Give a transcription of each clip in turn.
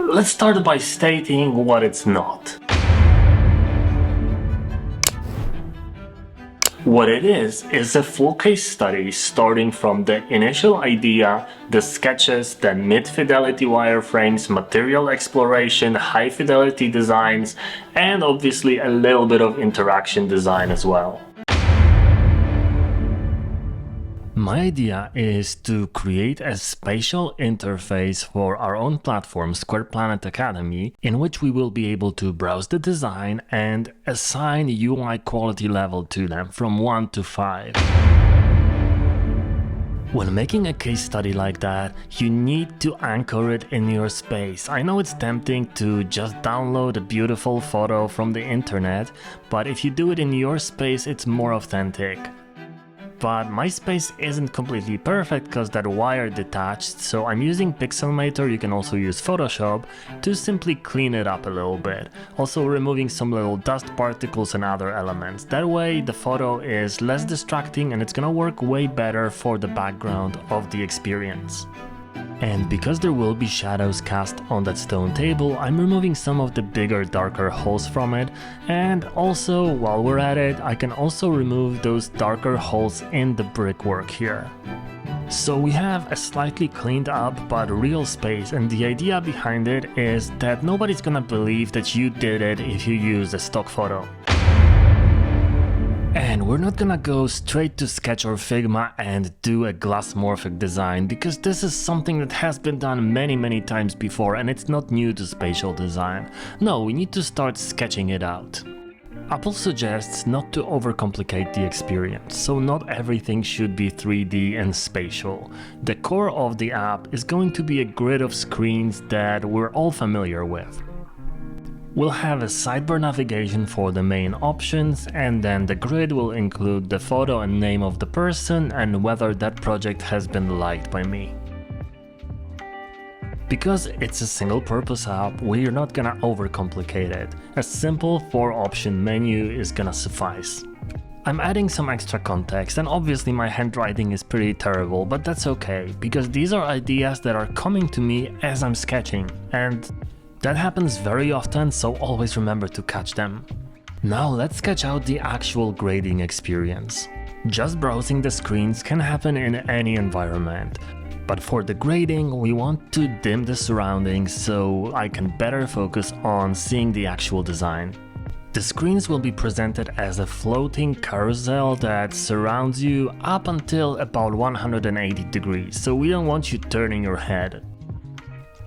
Let's start by stating what it's not. What it is a full case study starting from the initial idea, the sketches, the mid-fidelity wireframes, material exploration, high-fidelity designs, and obviously a little bit of interaction design as well. My idea is to create a spatial interface for our own platform, Square Planet Academy, in which we will be able to browse the design and assign UI quality level to them from 1 to 5. When making a case study like that, you need to anchor it in your space. I know it's tempting to just download a beautiful photo from the internet, but if you do it in your space, it's more authentic. But my space isn't completely perfect because that wire detached, so I'm using Pixelmator, you can also use Photoshop, to simply clean it up a little bit. Also removing some little dust particles and other elements. That way the photo is less distracting and it's gonna work way better for the background of the experience. And because there will be shadows cast on that stone table, I'm removing some of the bigger, darker holes from it. And also, while we're at it, I can also remove those darker holes in the brickwork here. So we have a slightly cleaned up but real space, and the idea behind it is that nobody's gonna believe that you did it if you use a stock photo. And we're not gonna go straight to Sketch or Figma and do a glassmorphic design, because this is something that has been done many times before and it's not new to spatial design. No, we need to start sketching it out. Apple suggests not to overcomplicate the experience, so not everything should be 3D and spatial. The core of the app is going to be a grid of screens that we're all familiar with. We'll have a sidebar navigation for the main options, and then the grid will include the photo and name of the person and whether that project has been liked by me. Because it's a single purpose app, we're not gonna overcomplicate it. A simple 4-option menu is gonna suffice. I'm adding some extra context, and obviously my handwriting is pretty terrible, but that's okay, because these are ideas that are coming to me as I'm sketching, and that happens very often, so always remember to catch them. Now let's sketch out the actual grading experience. Just browsing the screens can happen in any environment, but for the grading we want to dim the surroundings so I can better focus on seeing the actual design. The screens will be presented as a floating carousel that surrounds you up until about 180 degrees, so we don't want you turning your head.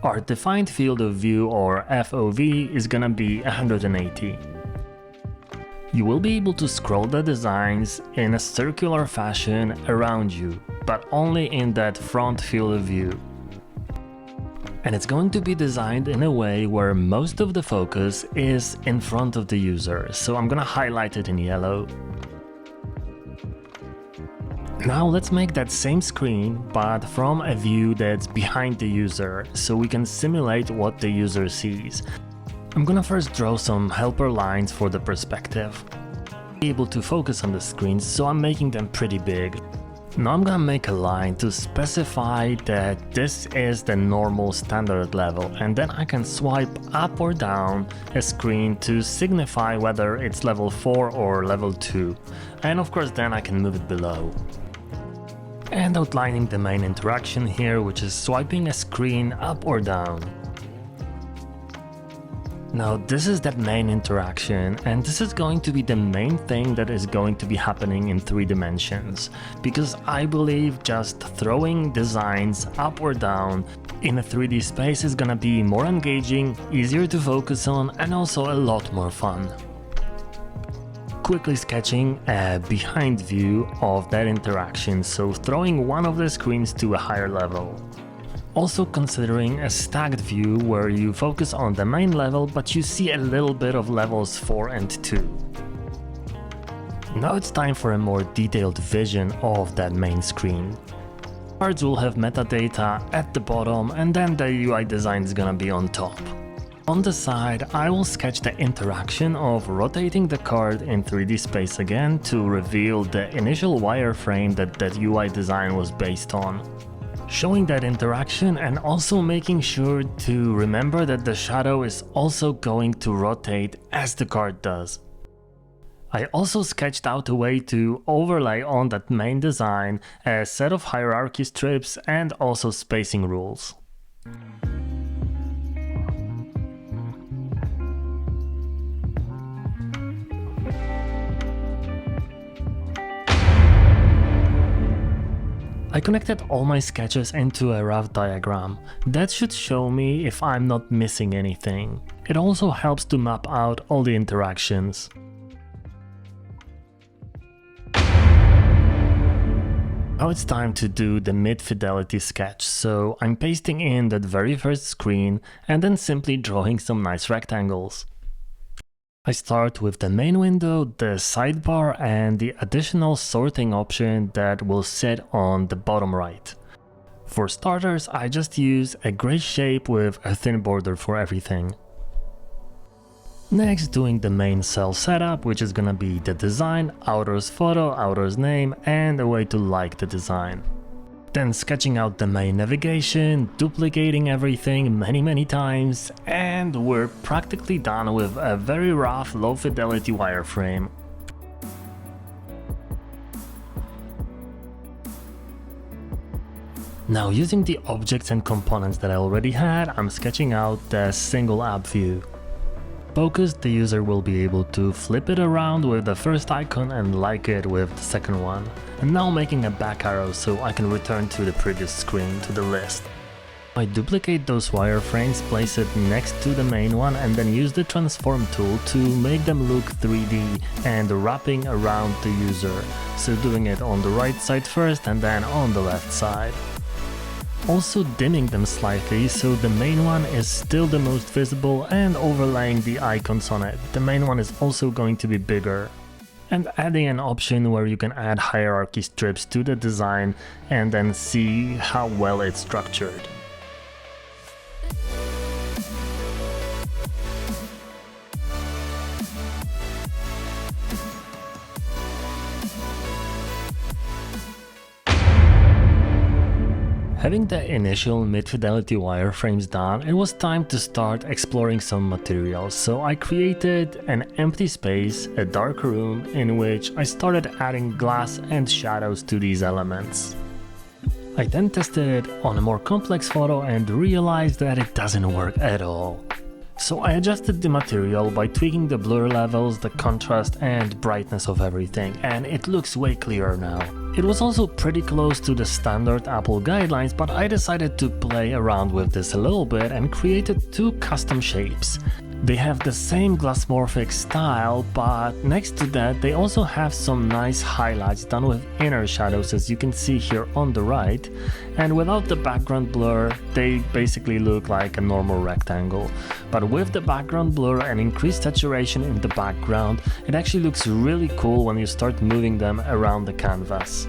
Our defined field of view, or FOV, is gonna be 180. You will be able to scroll the designs in a circular fashion around you, but only in that front field of view. And it's going to be designed in a way where most of the focus is in front of the user, so I'm gonna highlight it in yellow. Now let's make that same screen, but from a view that's behind the user, so we can simulate what the user sees. I'm gonna first draw some helper lines for the perspective. Be able to focus on the screens, so I'm making them pretty big. Now I'm gonna make a line to specify that this is the normal standard level, and then I can swipe up or down a screen to signify whether it's level 4 or level 2. And of course then I can move it below. And outlining the main interaction here, which is swiping a screen up or down. Now this is that main interaction, and this is going to be the main thing that is going to be happening in 3 dimensions, because I believe just throwing designs up or down in a 3D space is gonna be more engaging, easier to focus on, and also a lot more fun. Quickly sketching a behind view of that interaction, so throwing one of the screens to a higher level. Also considering a stacked view where you focus on the main level but you see a little bit of levels 4 and 2. Now it's time for a more detailed vision of that main screen. Cards will have metadata at the bottom, and then the UI design is gonna be on top. On the side, I will sketch the interaction of rotating the card in 3D space again to reveal the initial wireframe that UI design was based on. showing that interaction and also making sure to remember that the shadow is also going to rotate as the card does. I also sketched out a way to overlay on that main design a set of hierarchy strips and also spacing rules. I connected all my sketches into a rough diagram. That should show me if I'm not missing anything. It also helps to map out all the interactions. Now it's time to do the mid-fidelity sketch, so I'm pasting in that very first screen and then simply drawing some nice rectangles. I start with the main window, the sidebar and the additional sorting option that will sit on the bottom right. For starters, I just use a gray shape with a thin border for everything. Next, doing the main cell setup, which is gonna be the design, author's photo, author's name and a way to like the design. Then sketching out the main navigation, duplicating everything many times, and we're practically done with a very rough low fidelity wireframe. Now using the objects and components that I already had, I'm sketching out the single app view. Focused, the user will be able to flip it around with the first icon and like it with the second one. And now making a back arrow so I can return to the previous screen, to the list. I duplicate those wireframes, place it next to the main one and then use the transform tool to make them look 3D and wrapping around the user. So doing it on the right side first and then on the left side. Also dimming them slightly so the main one is still the most visible and overlaying the icons on it. The main one is also going to be bigger. And adding an option where you can add hierarchy strips to the design and then see how well it's structured. Having the initial mid-fidelity wireframes done, it was time to start exploring some materials, so I created an empty space, a dark room, in which I started adding glass and shadows to these elements. I then tested it on a more complex photo and realized that it doesn't work at all. So I adjusted the material by tweaking the blur levels, the contrast and brightness of everything, and it looks way clearer now. It was also pretty close to the standard Apple guidelines, but I decided to play around with this a little bit and created two custom shapes. They have the same glassmorphic style, but next to that they also have some nice highlights done with inner shadows, as you can see here on the right, and without the background blur they basically look like a normal rectangle. But with the background blur and increased saturation in the background, it actually looks really cool when you start moving them around the canvas.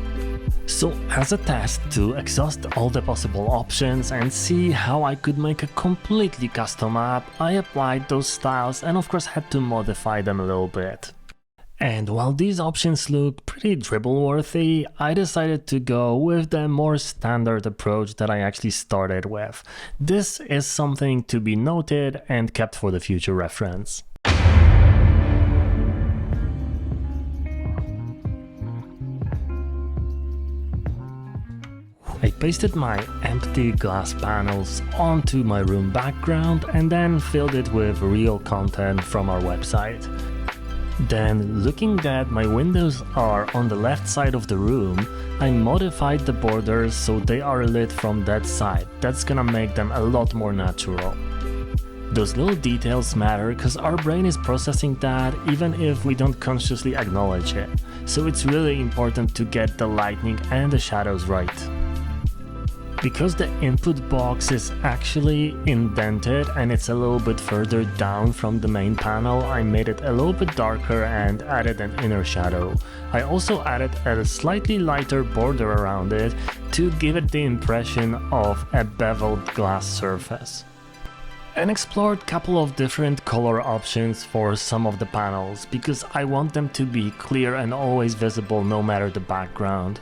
So as a test to exhaust all the possible options and see how I could make a completely custom app, I applied those styles and of course had to modify them a little bit. And while these options look pretty dribble worthy, I decided to go with the more standard approach that I actually started with. This is something to be noted and kept for the future reference. I pasted my empty glass panels onto my room background and then filled it with real content from our website. Then, looking that my windows are on the left side of the room, I modified the borders so they are lit from that side. That's gonna make them a lot more natural. Those little details matter because our brain is processing that even if we don't consciously acknowledge it. So it's really important to get the lighting and the shadows right. Because the input box is actually indented and it's a little bit further down from the main panel, I made it a little bit darker and added an inner shadow. I also added a slightly lighter border around it to give it the impression of a beveled glass surface. And explored a couple of different color options for some of the panels because I want them to be clear and always visible no matter the background.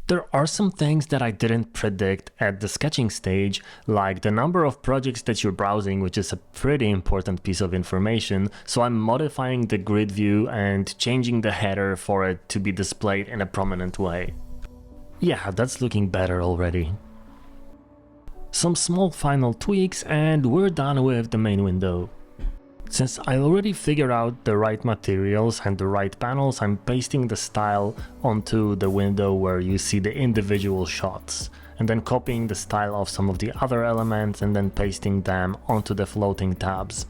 There are some things that I didn't predict at the sketching stage, like the number of projects that you're browsing, which is a pretty important piece of information, so I'm modifying the grid view and changing the header for it to be displayed in a prominent way. Yeah, that's looking better already. Some small final tweaks and we're done with the main window. Since I already figured out the right materials and the right panels, I'm pasting the style onto the window where you see the individual shots, and then copying the style of some of the other elements and then pasting them onto the floating tabs.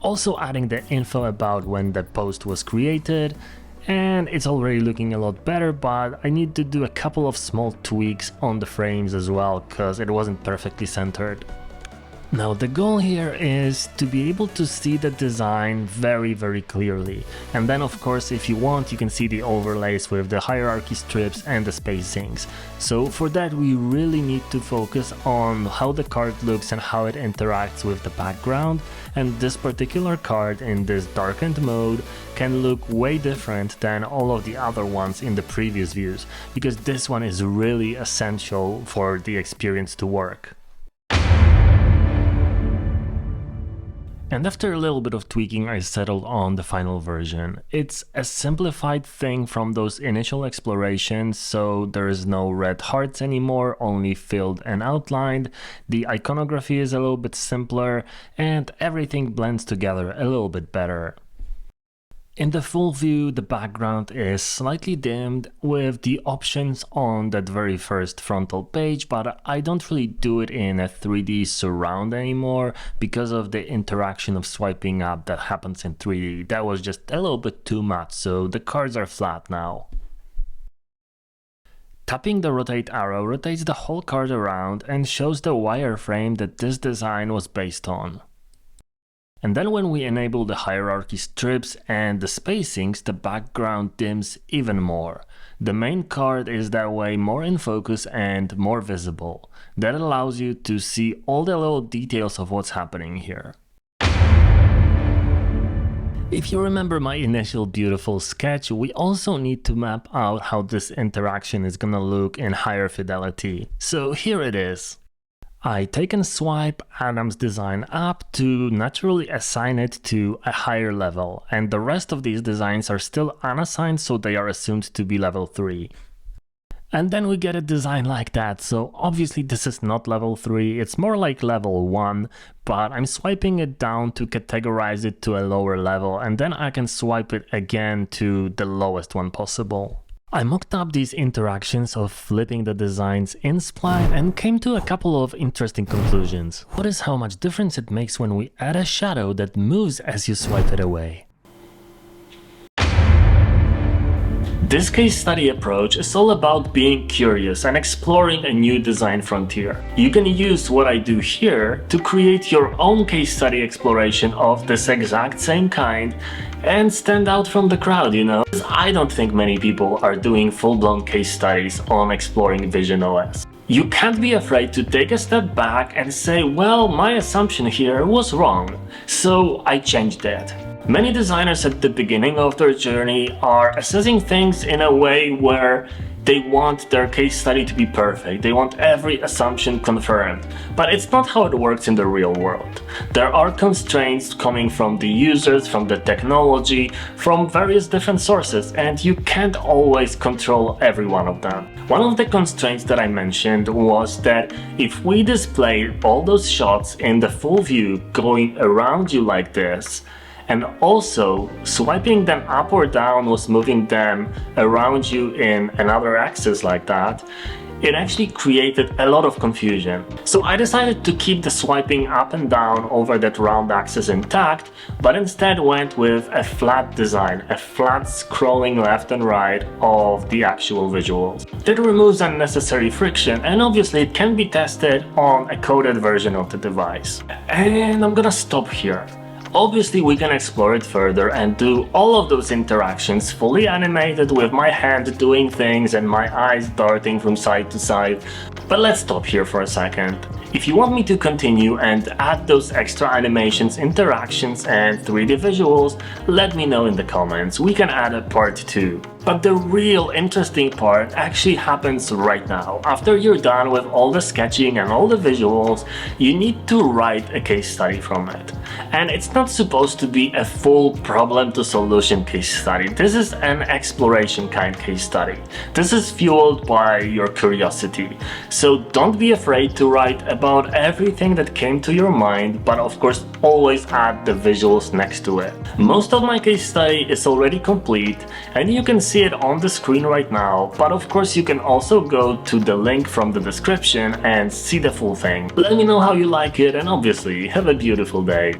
Also adding the info about when the post was created, and it's already looking a lot better, but I need to do a couple of small tweaks on the frames as well, because it wasn't perfectly centered. Now the goal here is to be able to see the design very clearly, and then of course if you want you can see the overlays with the hierarchy strips and the spacings. So for that we really need to focus on how the card looks and how it interacts with the background, and this particular card in this darkened mode can look way different than all of the other ones in the previous views, because this one is really essential for the experience to work. And after a little bit of tweaking, I settled on the final version. It's a simplified thing from those initial explorations, so there is no red hearts anymore, only filled and outlined. The iconography is a little bit simpler, and everything blends together a little bit better. In the full view, the background is slightly dimmed with the options on that very first frontal page, but I don't really do it in a 3D surround anymore because of the interaction of swiping up that happens in 3D. That was just a little bit too much, so the cards are flat now. Tapping the rotate arrow rotates the whole card around and shows the wireframe that this design was based on. And then when we enable the hierarchy strips and the spacings, the background dims even more. The main card is that way more in focus and more visible. That allows you to see all the little details of what's happening here. If you remember my initial beautiful sketch, we also need to map out how this interaction is gonna look in higher fidelity. So here it is. I take and swipe Adam's design up to naturally assign it to a higher level, and the rest of these designs are still unassigned, so they are assumed to be level 3. And then we get a design like that, so obviously this is not level 3, it's more like level 1, but I'm swiping it down to categorize it to a lower level, and then I can swipe it again to the lowest one possible. I mocked up these interactions of flipping the designs in Spline and came to a couple of interesting conclusions. Notice how much difference it makes when we add a shadow that moves as you swipe it away. This case study approach is all about being curious and exploring a new design frontier. You can use what I do here to create your own case study exploration of this exact same kind and stand out from the crowd, you know? I don't think many people are doing full-blown case studies on exploring Vision OS. You can't be afraid to take a step back and say, well, my assumption here was wrong, so I changed that. Many designers at the beginning of their journey are assessing things in a way where they want their case study to be perfect. They want every assumption confirmed. But it's not how it works in the real world. There are constraints coming from the users, from the technology, from various different sources, and you can't always control every one of them. One of the constraints that I mentioned was that if we displayed all those shots in the full view going around you like this, and also swiping them up or down was moving them around you in another axis like that, it actually created a lot of confusion. So I decided to keep the swiping up and down over that round axis intact, but instead went with a flat design, a flat scrolling left and right of the actual visuals. That removes unnecessary friction, and obviously it can be tested on a coded version of the device. And I'm gonna stop here. Obviously we can explore it further and do all of those interactions fully animated with my hand doing things and my eyes darting from side to side, but let's stop here for a second. If you want me to continue and add those extra animations, interactions and 3D visuals, let me know in the comments. We can add a part 2. But the real interesting part actually happens right now. After you're done with all the sketching and all the visuals, you need to write a case study from it. And it's not supposed to be a full problem to solution case study. This is an exploration kind case study. This is fueled by your curiosity. So don't be afraid to write about everything that came to your mind, but of course always add the visuals next to it. Most of my case study is already complete and you can see it on the screen right now, but of course you can also go to the link from the description and see the full thing. Let me know how you like it and obviously have a beautiful day.